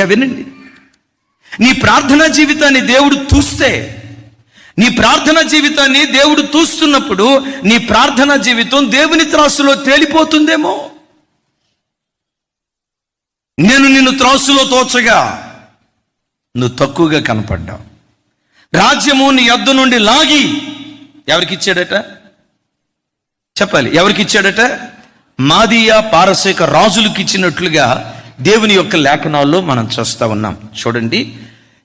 వినండి, నీ ప్రార్థనా జీవితాన్ని దేవుడు చూస్తే, నీ ప్రార్థనా జీవితాన్ని దేవుడు చూస్తున్నప్పుడు నీ ప్రార్థనా జీవితం దేవుని త్రాసులో తేలిపోతుందేమో. నేను నిన్ను త్రాసులో తోచగా నువ్వు తక్కువగా కనపడ్డావు. రాజ్యము నీ యొద్ద నుండి లాగి ఎవరికి ఇచ్చాడట? చెప్పాలి, ఎవరికి ఇచ్చాడట? మాదీయ పారసీక రాజులకు ఇచ్చినట్లుగా దేవుని యొక్క లేఖనాల్లో మనం చూస్తా ఉన్నాం. చూడండి,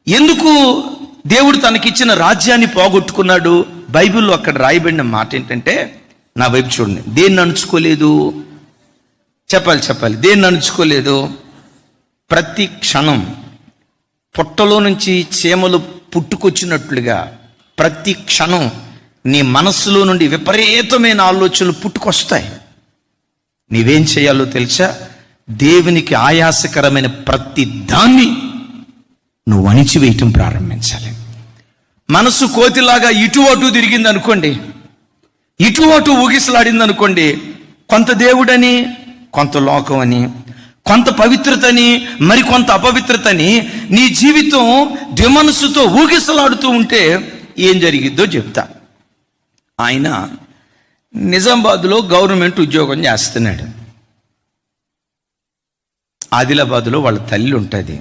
ఎందుకు దేవుడు తనకిచ్చిన రాజ్యాన్ని పోగొట్టుకున్నాడు? బైబిల్లో అక్కడ రాయబడిన మాట ఏంటంటే, నా వైపు చూడండి, దేన్ని అణుచుకోలేదు? చెప్పాలి, దేన్ని అణుచుకోలేదు? ప్రతి క్షణం పొట్టలో నుంచి చీమలు పుట్టుకొచ్చినట్లుగా ప్రతి క్షణం నీ మనస్సులో నుండి విపరీతమైన ఆలోచనలు పుట్టుకొస్తాయి. నీవేం చేయాలో తెలుసా? దేవునికి ఆయాసకరమైన ప్రతి దాన్ని నువ్వు అణిచివేయటం ప్రారంభించాలి. మనసు కోతిలాగా ఇటు అటు తిరిగింది అనుకోండి, ఇటు అటు ఊగిసలాడింది అనుకోండి, కొంత దేవుడని, కొంత లోకం అని, కొంత పవిత్రతని, మరికొంత అపవిత్రతని, నీ జీవితం ద్విమనస్సుతో ఊగిసలాడుతూ ఉంటే ఏం జరిగిద్దో చెప్తా. ఆయన నిజామాబాద్లో గవర్నమెంట్ ఉద్యోగం చేస్తున్నాడు. ఆదిలాబాద్లో వాళ్ళ తల్లి ఉంటుంది.